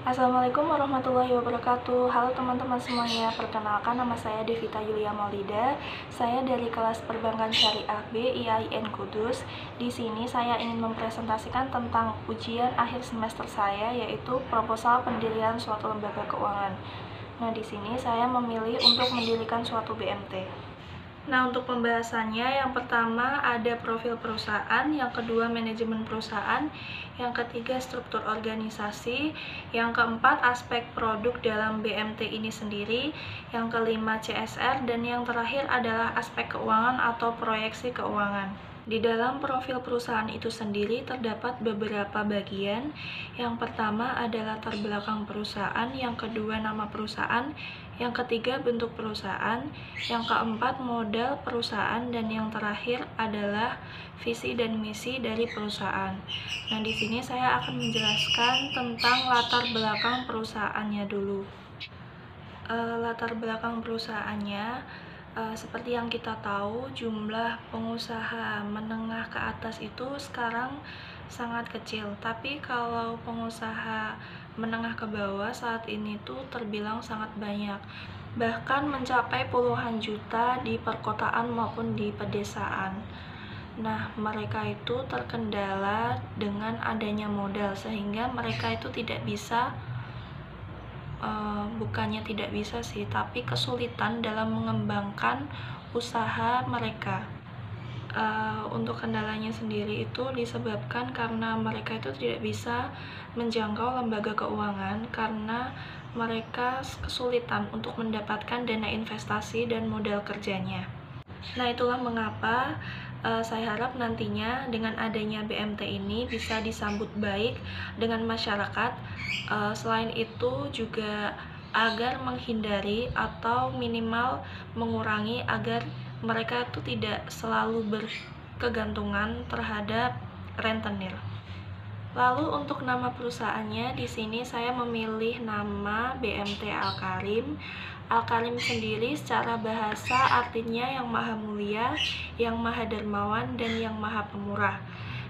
Assalamualaikum warahmatullahi wabarakatuh. Halo teman-teman semuanya, perkenalkan nama saya Devita Yulia Maulida. Saya dari kelas Perbankan Syariah B IAIN Kudus. Di sini saya ingin mempresentasikan tentang ujian akhir semester saya, yaitu proposal pendirian suatu lembaga keuangan. Nah, di sini saya memilih untuk mendirikan suatu BMT. Nah, untuk pembahasannya, yang pertama ada profil perusahaan, yang kedua manajemen perusahaan, yang ketiga struktur organisasi, yang keempat aspek produk dalam BMT ini sendiri, yang kelima CSR, dan yang terakhir adalah aspek keuangan atau proyeksi keuangan. Di dalam profil perusahaan itu sendiri terdapat beberapa bagian. Yang pertama adalah latar belakang perusahaan, yang kedua nama perusahaan, yang ketiga bentuk perusahaan, yang keempat modal perusahaan, dan yang terakhir adalah visi dan misi dari perusahaan. Nah, di sini saya akan menjelaskan tentang latar belakang perusahaannya dulu. Latar belakang perusahaannya, seperti yang kita tahu, jumlah pengusaha menengah ke atas itu sekarang sangat kecil. Tapi kalau pengusaha menengah ke bawah saat ini tuh terbilang sangat banyak. Bahkan mencapai puluhan juta di perkotaan maupun di pedesaan. Nah, mereka itu terkendala dengan adanya modal, sehingga mereka itu tidak bisa bukannya tidak bisa sih, tapi kesulitan dalam mengembangkan usaha mereka. Untuk kendalanya sendiri itu disebabkan karena mereka itu tidak bisa menjangkau lembaga keuangan karena mereka kesulitan untuk mendapatkan dana investasi dan modal kerjanya. Nah, itulah mengapa saya harap nantinya dengan adanya BMT ini bisa disambut baik dengan masyarakat. Selain itu juga agar menghindari atau minimal mengurangi agar mereka itu tidak selalu berkegantungan terhadap rentenir. Lalu untuk nama perusahaannya, di sini saya memilih nama BMT Al-Karim. Al-Karim sendiri secara bahasa artinya yang maha mulia, yang maha dermawan, dan yang maha pemurah.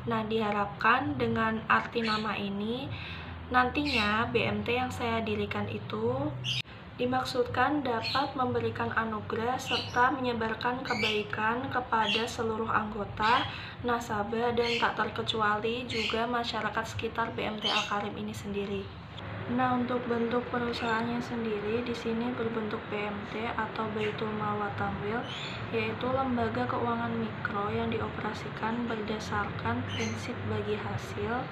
Nah, diharapkan dengan arti nama ini, nantinya BMT yang saya dirikan itu dimaksudkan dapat memberikan anugerah serta menyebarkan kebaikan kepada seluruh anggota, nasabah, dan tak terkecuali juga masyarakat sekitar BMT Al-Karim ini sendiri. Nah, untuk bentuk perusahaannya sendiri di sini berbentuk BMT atau Baitul Mal wa Tamwil, yaitu lembaga keuangan mikro yang dioperasikan berdasarkan prinsip bagi hasil,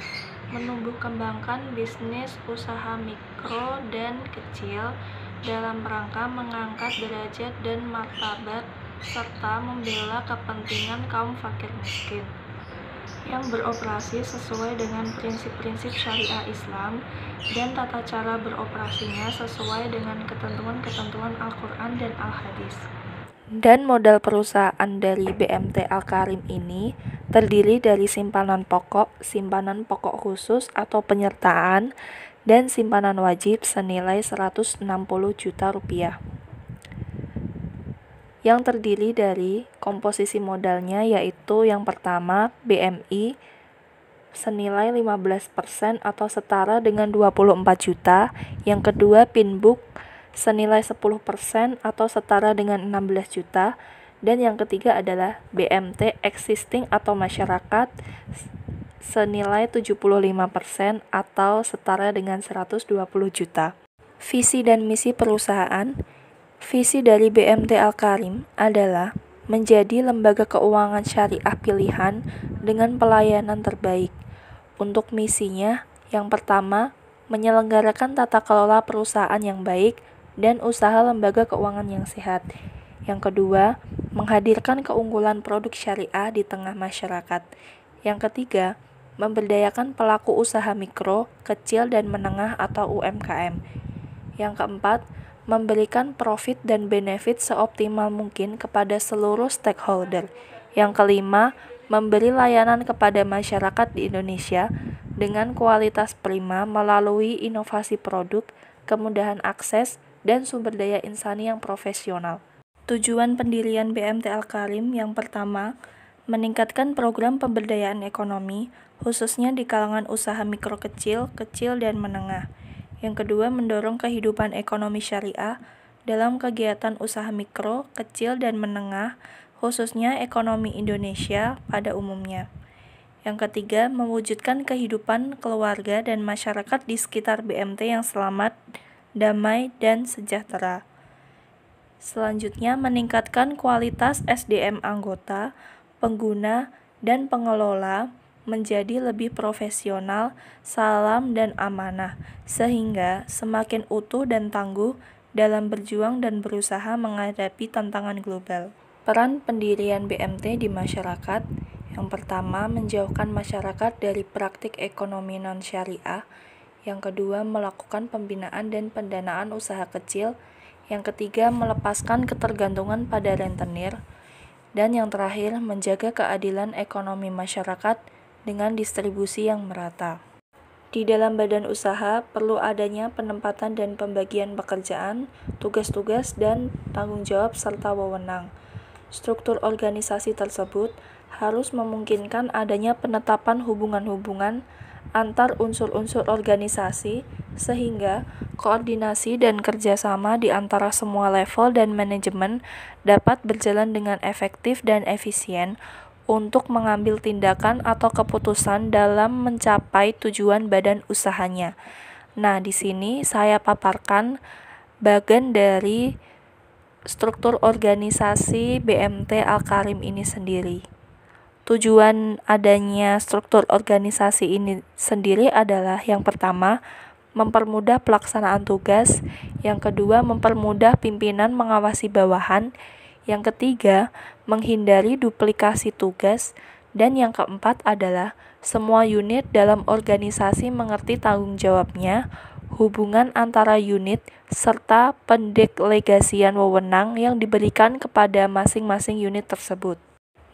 menumbuh kembangkan bisnis usaha mikro dan kecil dalam rangka mengangkat derajat dan martabat serta membela kepentingan kaum fakir miskin, yang beroperasi sesuai dengan prinsip-prinsip syariah Islam dan tata cara beroperasinya sesuai dengan ketentuan-ketentuan Al-Quran dan Al-Hadis. Dan modal perusahaan dari BMT Al-Karim ini terdiri dari simpanan pokok khusus atau penyertaan, dan simpanan wajib senilai 160 juta rupiah. Yang terdiri dari komposisi modalnya yaitu yang pertama BMI senilai 15% atau setara dengan 24 juta, yang kedua Pinbook senilai 10% atau setara dengan 16 juta, dan yang ketiga adalah BMT Existing atau masyarakat senilai 75% atau setara dengan 120 juta. Visi dan misi perusahaan. Visi dari BMT Al-Karim adalah menjadi lembaga keuangan syariah pilihan dengan pelayanan terbaik. Untuk misinya, yang pertama, menyelenggarakan tata kelola perusahaan yang baik dan usaha lembaga keuangan yang sehat. Yang kedua, menghadirkan keunggulan produk syariah di tengah masyarakat. Yang ketiga, memberdayakan pelaku usaha mikro, kecil, dan menengah atau UMKM. Yang keempat, memberikan profit dan benefit seoptimal mungkin kepada seluruh stakeholder. Yang kelima, memberi layanan kepada masyarakat di Indonesia dengan kualitas prima melalui inovasi produk, kemudahan akses, dan sumber daya insani yang profesional. Tujuan pendirian BMT Al-Karim yang pertama, meningkatkan program pemberdayaan ekonomi, khususnya di kalangan usaha mikro kecil, dan menengah. Yang kedua, mendorong kehidupan ekonomi syariah dalam kegiatan usaha mikro, kecil, dan menengah, khususnya ekonomi Indonesia pada umumnya. Yang ketiga, mewujudkan kehidupan keluarga dan masyarakat di sekitar BMT yang selamat, damai, dan sejahtera. Selanjutnya, meningkatkan kualitas SDM anggota, pengguna, dan pengelola menjadi lebih profesional, salam, dan amanah, sehingga semakin utuh dan tangguh dalam berjuang dan berusaha menghadapi tantangan global. Peran pendirian BMT di masyarakat. Yang pertama, menjauhkan masyarakat dari praktik ekonomi non-syariah. Yang kedua, melakukan pembinaan dan pendanaan usaha kecil. Yang ketiga, melepaskan ketergantungan pada rentenir. Dan yang terakhir, menjaga keadilan ekonomi masyarakat dengan distribusi yang merata. Di dalam badan usaha, perlu adanya penempatan dan pembagian pekerjaan, tugas-tugas, dan tanggung jawab serta wewenang. Struktur organisasi tersebut harus memungkinkan adanya penetapan hubungan-hubungan antar unsur-unsur organisasi, sehingga koordinasi dan kerjasama di antara semua level dan manajemen dapat berjalan dengan efektif dan efisien untuk mengambil tindakan atau keputusan dalam mencapai tujuan badan usahanya. Nah, di sini saya paparkan bagian dari struktur organisasi BMT Al-Karim ini sendiri. Tujuan adanya struktur organisasi ini sendiri adalah yang pertama, mempermudah pelaksanaan tugas, yang kedua, mempermudah pimpinan mengawasi bawahan, yang ketiga, menghindari duplikasi tugas, dan yang keempat adalah semua unit dalam organisasi mengerti tanggung jawabnya, hubungan antara unit, serta pendelegasian wewenang yang diberikan kepada masing-masing unit tersebut.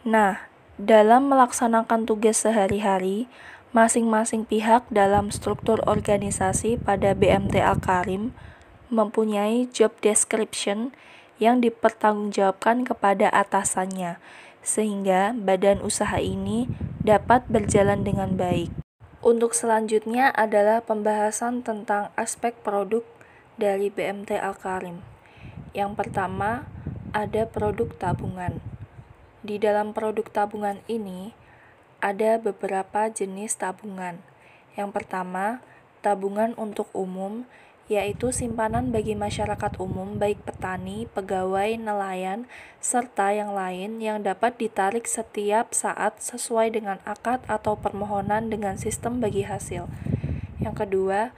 Nah, dalam melaksanakan tugas sehari-hari, masing-masing pihak dalam struktur organisasi pada BMT Al-Karim mempunyai job description yang dipertanggungjawabkan kepada atasannya, sehingga badan usaha ini dapat berjalan dengan baik. Untuk selanjutnya adalah pembahasan tentang aspek produk dari BMT Al-Karim. Yang pertama, ada produk tabungan. Di dalam produk tabungan ini, ada beberapa jenis tabungan. Yang pertama, tabungan untuk umum, yaitu simpanan bagi masyarakat umum baik petani, pegawai, nelayan, serta yang lain yang dapat ditarik setiap saat sesuai dengan akad atau permohonan dengan sistem bagi hasil. Yang kedua,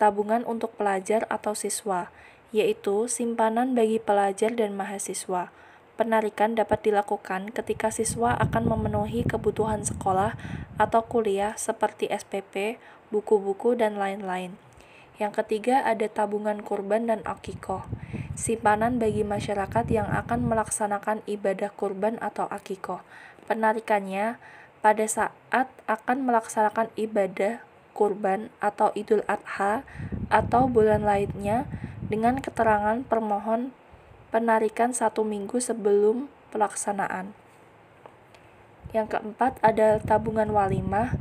tabungan untuk pelajar atau siswa, yaitu simpanan bagi pelajar dan mahasiswa. Penarikan dapat dilakukan ketika siswa akan memenuhi kebutuhan sekolah atau kuliah seperti SPP, buku-buku, dan lain-lain. Yang ketiga ada tabungan kurban dan akikoh, simpanan bagi masyarakat yang akan melaksanakan ibadah kurban atau akikoh. Penarikannya pada saat akan melaksanakan ibadah kurban atau Idul Adha atau bulan lainnya dengan keterangan permohon penarikan 1 minggu sebelum pelaksanaan. Yang keempat ada tabungan walimah,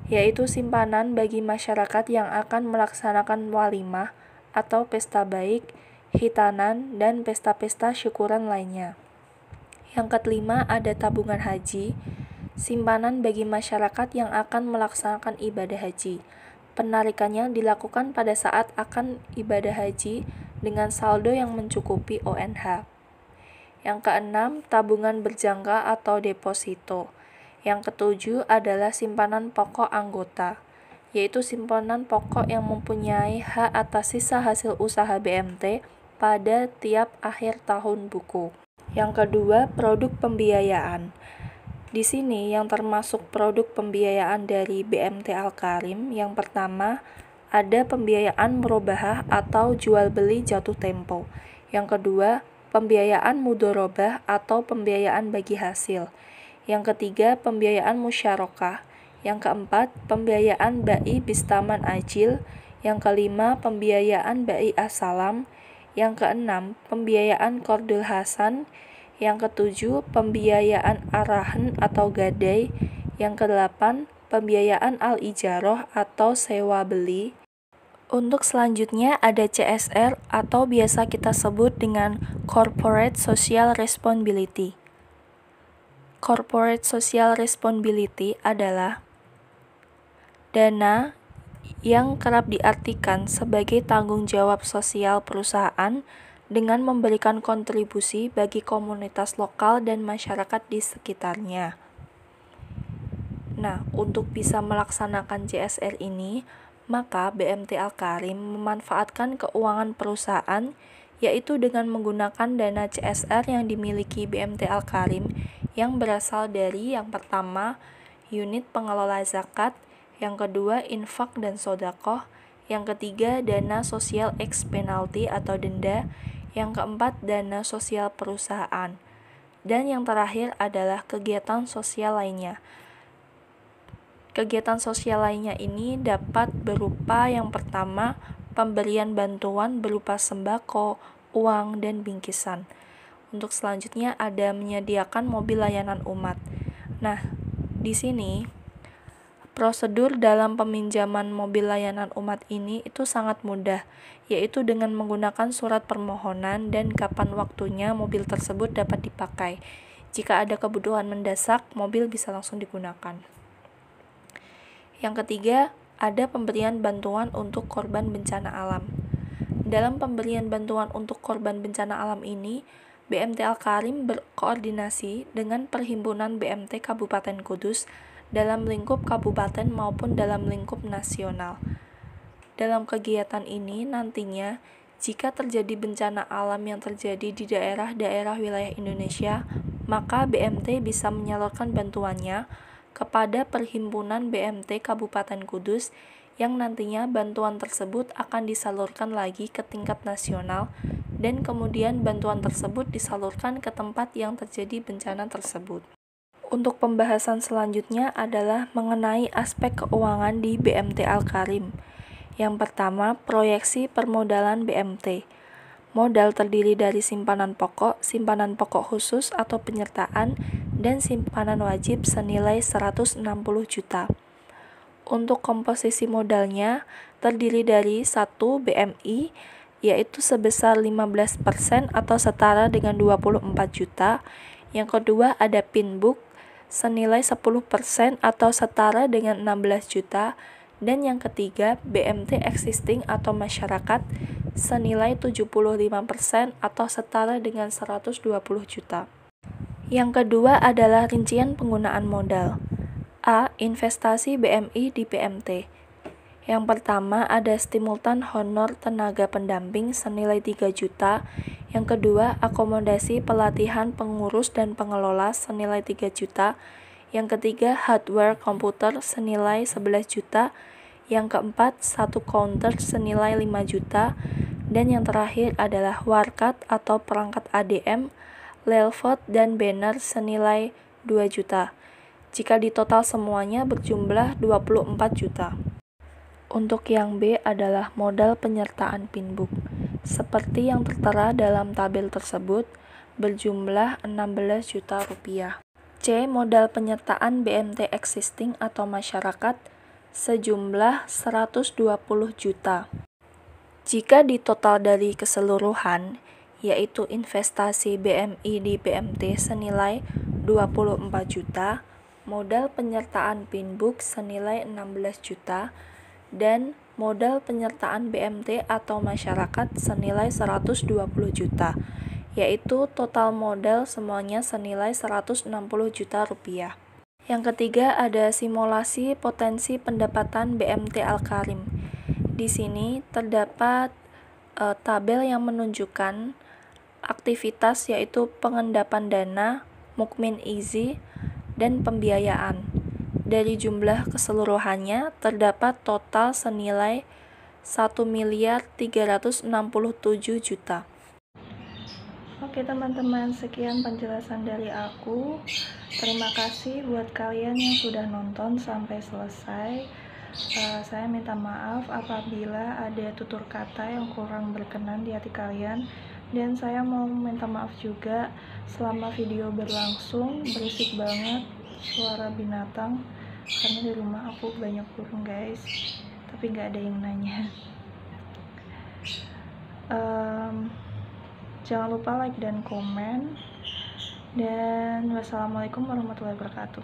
yaitu simpanan bagi masyarakat yang akan melaksanakan walimah atau pesta baik, khitanan, dan pesta-pesta syukuran lainnya. Yang kelima ada tabungan haji, simpanan bagi masyarakat yang akan melaksanakan ibadah haji. Penarikannya dilakukan pada saat akan ibadah haji dengan saldo yang mencukupi ONH. Yang keenam, tabungan berjangka atau deposito. Yang ketujuh adalah simpanan pokok anggota, yaitu simpanan pokok yang mempunyai hak atas sisa hasil usaha BMT pada tiap akhir tahun buku. Yang kedua, produk pembiayaan. Di sini yang termasuk produk pembiayaan dari BMT Al-Karim, yang pertama ada pembiayaan murabahah atau jual beli jatuh tempo. Yang kedua, pembiayaan mudorobah atau pembiayaan bagi hasil. Yang ketiga, pembiayaan musyarakah. Yang keempat, pembiayaan bai bistaman ajil. Yang kelima, pembiayaan bai asalam. Yang keenam, pembiayaan qardul hasan. Yang ketujuh, pembiayaan arahan atau gadai. Yang kedelapan, pembiayaan al-ijarah atau sewa beli. Untuk selanjutnya ada CSR atau biasa kita sebut dengan Corporate Social Responsibility. Corporate Social Responsibility adalah dana yang kerap diartikan sebagai tanggung jawab sosial perusahaan dengan memberikan kontribusi bagi komunitas lokal dan masyarakat di sekitarnya. Nah, untuk bisa melaksanakan CSR ini, maka BMT Al-Karim memanfaatkan keuangan perusahaan, yaitu dengan menggunakan dana CSR yang dimiliki BMT Al-Karim yang berasal dari yang pertama, unit pengelola zakat, yang kedua, infak dan sodakoh, yang ketiga, dana sosial ex penalti atau denda, yang keempat, dana sosial perusahaan, dan yang terakhir adalah kegiatan sosial lainnya. Kegiatan sosial lainnya ini dapat berupa yang pertama, pemberian bantuan berupa sembako, uang, dan bingkisan. Untuk selanjutnya ada menyediakan mobil layanan umat. Nah, di sini prosedur dalam peminjaman mobil layanan umat ini itu sangat mudah, yaitu dengan menggunakan surat permohonan dan kapan waktunya mobil tersebut dapat dipakai. Jika ada kebutuhan mendesak, mobil bisa langsung digunakan. Yang ketiga, ada pemberian bantuan untuk korban bencana alam. Dalam pemberian bantuan untuk korban bencana alam ini, BMT Al-Karim berkoordinasi dengan Perhimpunan BMT Kabupaten Kudus dalam lingkup kabupaten maupun dalam lingkup nasional. Dalam kegiatan ini nantinya, jika terjadi bencana alam yang terjadi di daerah-daerah wilayah Indonesia, maka BMT bisa menyalurkan bantuannya kepada Perhimpunan BMT Kabupaten Kudus yang nantinya bantuan tersebut akan disalurkan lagi ke tingkat nasional dan kemudian bantuan tersebut disalurkan ke tempat yang terjadi bencana tersebut. Untuk pembahasan selanjutnya adalah mengenai aspek keuangan di BMT Al-Karim. Yang pertama, proyeksi permodalan BMT. Modal terdiri dari simpanan pokok khusus atau penyertaan, dan simpanan wajib senilai 160 juta. Untuk komposisi modalnya terdiri dari 1 BMI, yaitu sebesar 15% atau setara dengan 24 juta. Yang kedua ada Pinbook senilai 10% atau setara dengan 16 juta. Dan yang ketiga, BMT existing atau masyarakat senilai 75% atau setara dengan 120 juta. Yang kedua adalah rincian penggunaan modal. A. Investasi BMI di BMT. Yang pertama ada simultan honor tenaga pendamping senilai 3 juta. Yang kedua, akomodasi pelatihan pengurus dan pengelola senilai 3 juta. Yang ketiga, hardware komputer senilai 11 juta. Yang keempat, 1 counter senilai 5 juta. Dan yang terakhir adalah warkat atau perangkat ADM, lelvot, dan banner senilai 2 juta. Jika ditotal semuanya berjumlah 24 juta. Untuk yang B adalah modal penyertaan Pinbook. Seperti yang tertera dalam tabel tersebut, berjumlah 16 juta rupiah. C. Modal penyertaan BMT existing atau masyarakat sejumlah 120 juta. Jika ditotal dari keseluruhan, yaitu investasi BMI di BMT senilai 24 juta, modal penyertaan Pinbook senilai 16 juta, dan modal penyertaan BMT atau masyarakat senilai 120 juta, yaitu total modal semuanya senilai 160 juta rupiah. Yang ketiga ada simulasi potensi pendapatan BMT Al-Karim. Di sini terdapat tabel yang menunjukkan aktivitas yaitu pengendapan dana, mukmin izi, dan pembiayaan. Dari jumlah keseluruhannya terdapat total senilai 1.367 juta. Oke teman-teman, sekian penjelasan dari aku. Terima kasih buat kalian yang sudah nonton sampai selesai. Saya minta maaf apabila ada tutur kata yang kurang berkenan di hati kalian, dan saya mau minta maaf juga selama video berlangsung berisik banget suara binatang, karena di rumah aku banyak burung guys, tapi nggak ada yang nanya. Jangan lupa like dan komen, dan wassalamualaikum warahmatullahi wabarakatuh.